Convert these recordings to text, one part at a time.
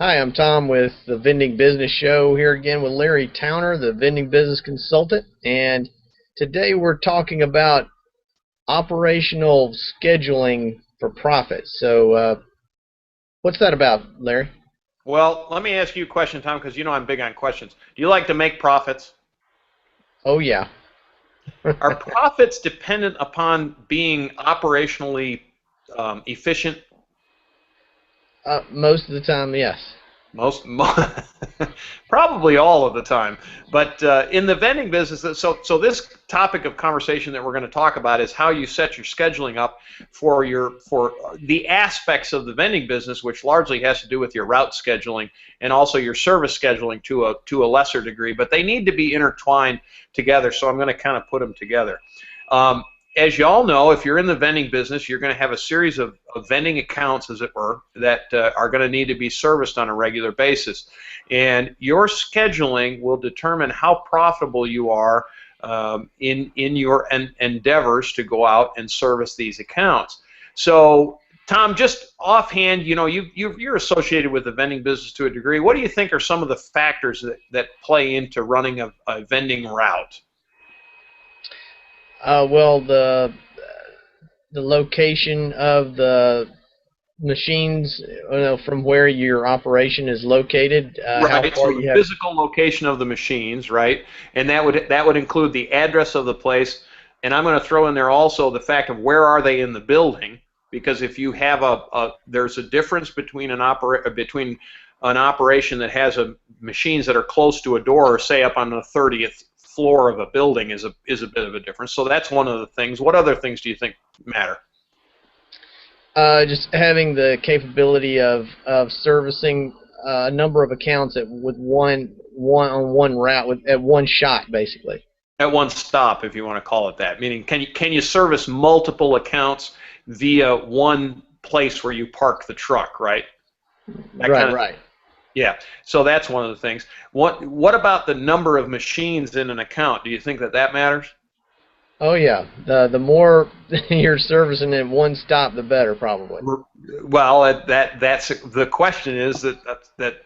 Hi, I'm Tom with the Vending Business Show here again with Larry Towner, the vending business consultant. And today we're talking about operational scheduling for profit. So, what's that about, Larry? Well, let me ask you a question, Tom, because you know I'm big on questions. Do you like to make profits? Oh, yeah. Are profits dependent upon being operationally efficient? Most of the time, yes. Most, probably all of the time. But in the vending business, so this topic of conversation that we're going to talk about is how you set your scheduling up for the aspects of the vending business, which largely has to do with your route scheduling and also your service scheduling to a lesser degree. But they need to be intertwined together. So I'm going to kind of put them together. As you all know, if you're in the vending business, you're going to have a series of vending accounts, as it were, that are going to need to be serviced on a regular basis. And your scheduling will determine how profitable you are in your endeavors to go out and service these accounts. So, Tom, just offhand, you know, you're associated with the vending business to a degree. What do you think are some of the factors that play into running a vending route? Well, the location of the machines, from where your operation is located, how Right, far so the you have. physical location of the machines, right, and that would include the address of the place, and I'm going to throw in there also the fact of where are they in the building, because if you have there's a difference between between an operation that has machines that are close to a door, or say up on the 30th floor of a building is a bit of a difference. So that's one of the things. What other things do you think matter? Just having the capability of servicing a number of accounts with one route at one shot, basically. At one stop, if you want to call it that. Meaning, can you service multiple accounts via one place where you park the truck, right? That Right, kind of right. yeah. So that's one of the things. What about the number of machines in an account? Do you think that matters? Oh yeah. The more you're servicing at one stop, the better, probably. Well, that's the question is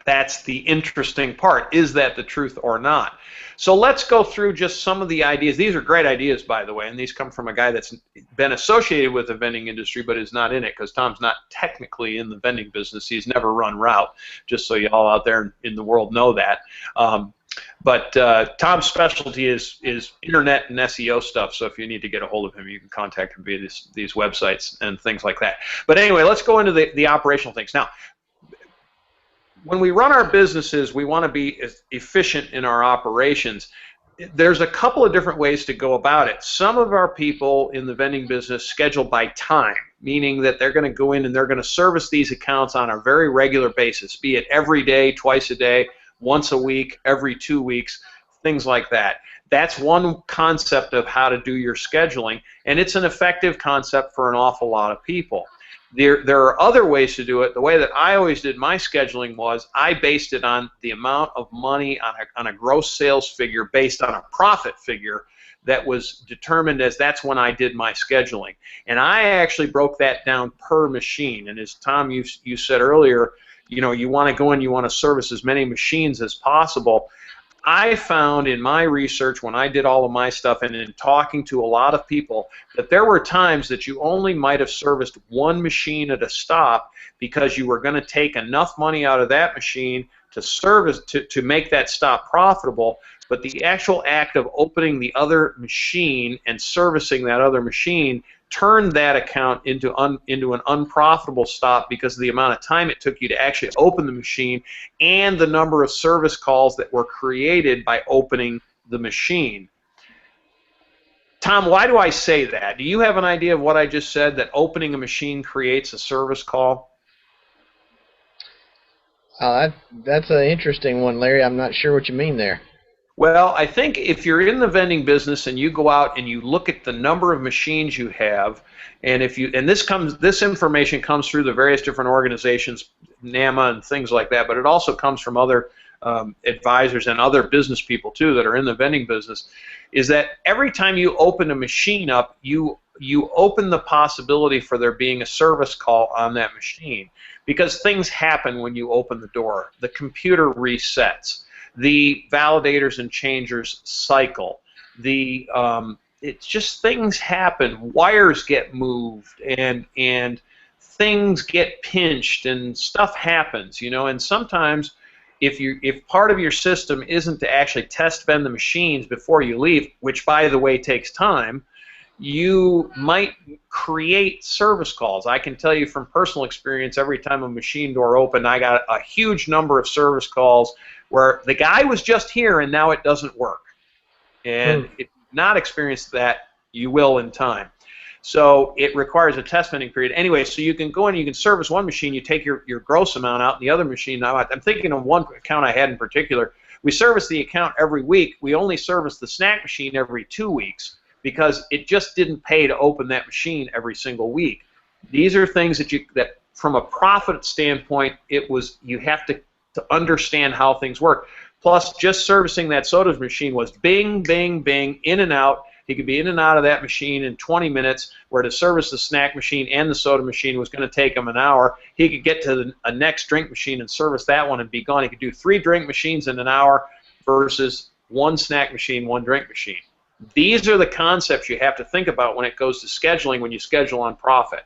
that's the interesting part. Is that the truth or not? So let's go through just some of the ideas. These are great ideas, by the way, and these come from a guy that's been associated with the vending industry but is not in it, because Tom's not technically in the vending business. He's never run route, just so you all out there in the world know that. But Tom's specialty is internet and SEO stuff. So if you need to get a hold of him, you can contact him via these websites and things like that. But anyway, let's go into the operational things. Now, when we run our businesses, we want to be efficient in our operations. There's a couple of different ways to go about it. Some of our people in the vending business schedule by time, meaning that they're going to go in and they're going to service these accounts on a very regular basis, be it every day, twice a day, once a week, every 2 weeks, things like that. That's one concept of how to do your scheduling, and it's an effective concept for an awful lot of people. There are other ways to do it. The way that I always did my scheduling was I based it on the amount of money on a gross sales figure based on a profit figure that was determined as that's when I did my scheduling. And I actually broke that down per machine. And as Tom, you said earlier, you know, you want to go in, you want to service as many machines as possible. I found in my research when I did all of my stuff and in talking to a lot of people that there were times that you only might have serviced one machine at a stop because you were going to take enough money out of that machine to service to make that stop profitable, but the actual act of opening the other machine and servicing that other machine turned that account into an unprofitable stop because of the amount of time it took you to actually open the machine and the number of service calls that were created by opening the machine. Tom, why do I say that? Do you have an idea of what I just said, that opening a machine creates a service call? That's an interesting one, Larry. I'm not sure what you mean there. Well, I think if you're in the vending business and you go out and you look at the number of machines you have, and this information comes through the various different organizations, NAMA and things like that, but it also comes from other advisors and other business people too that are in the vending business, is that every time you open a machine up, you open the possibility for there being a service call on that machine, because things happen when you open the door. The computer resets, the validators and changers cycle, it's just things happen. Wires get moved, and things get pinched, and stuff happens, you know. And sometimes, if part of your system isn't to actually test vend the machines before you leave, which by the way takes time, you might create service calls. I can tell you from personal experience, every time a machine door opened, I got a huge number of service calls where the guy was just here and now it doesn't work. And if you've not experienced that, you will in time. So it requires a test vending period. Anyway, so you can go in, you can service one machine, you take your gross amount out, and the other machine, now I'm thinking of one account I had in particular. We service the account every week. We only service the snack machine every 2 weeks because it just didn't pay to open that machine every single week. These are things that from a profit standpoint, you have to understand how things work. Plus, just servicing that soda machine was bing, bing, bing, in and out. He could be in and out of that machine in 20 minutes, where to service the snack machine and the soda machine was going to take him an hour. He could get to a next drink machine and service that one and be gone. He could do 3 drink machines in an hour versus 1 snack machine, 1 drink machine. These are the concepts you have to think about when it goes to scheduling, when you schedule on profit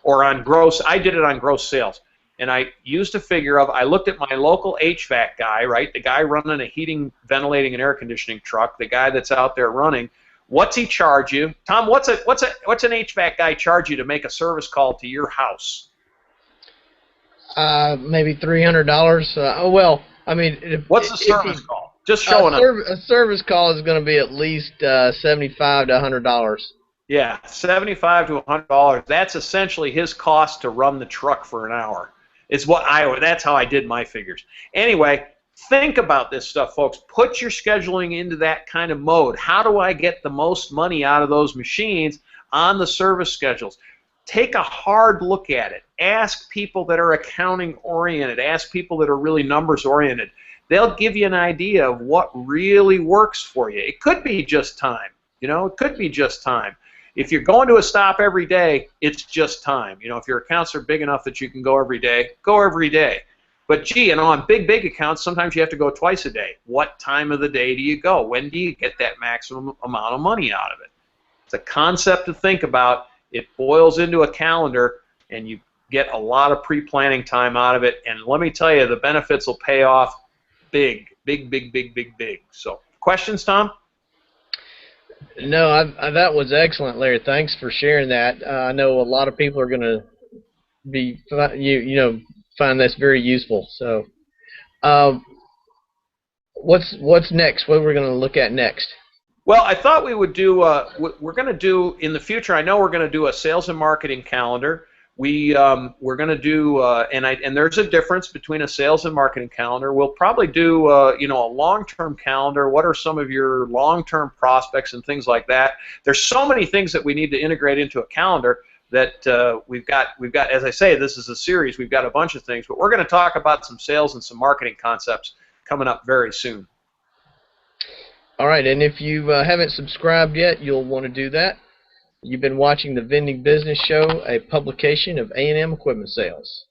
or on gross. I did it on gross sales. And I used a figure of, I looked at my local HVAC guy, right, the guy running a heating, ventilating, and air conditioning truck, the guy that's out there running. What's he charge you? Tom, what's an HVAC guy charge you to make a service call to your house? Maybe $300. Well, I mean, what's the service call? Just showing up. A service call is going to be at least $75 to $100. Yeah, $75 to $100. That's essentially his cost to run the truck for an hour. That's how I did my figures. Anyway, think about this stuff, folks. Put your scheduling into that kind of mode. How do I get the most money out of those machines on the service schedules? Take a hard look at it. Ask people that are accounting oriented. Ask people that are really numbers oriented. They'll give you an idea of what really works for you. It could be just time. You know, it could be just time. If you're going to a stop every day, it's just time. You know, if your accounts are big enough that you can go every day, go every day. But gee, you know, on big accounts, sometimes you have to go twice a day. What time of the day do you go? When do you get that maximum amount of money out of it? It's a concept to think about. It boils into a calendar, and you get a lot of pre-planning time out of it. And let me tell you, the benefits will pay off big. So, questions, Tom? No, that was excellent, Larry. Thanks for sharing that. I know a lot of people are going to be, find this very useful. So, what's next? What are we going to look at next? Well, I thought we would do. We're going to do in the future. I know we're going to do a sales and marketing calendar. We're going to do, and there's a difference between a sales and marketing calendar. We'll probably do, a long-term calendar. What are some of your long-term prospects and things like that? There's so many things that we need to integrate into a calendar that we've got. As I say, this is a series. We've got a bunch of things, but we're going to talk about some sales and some marketing concepts coming up very soon. All right, and if you haven't subscribed yet, you'll want to do that. You've been watching the Vending Business Show, a publication of A&M Equipment Sales.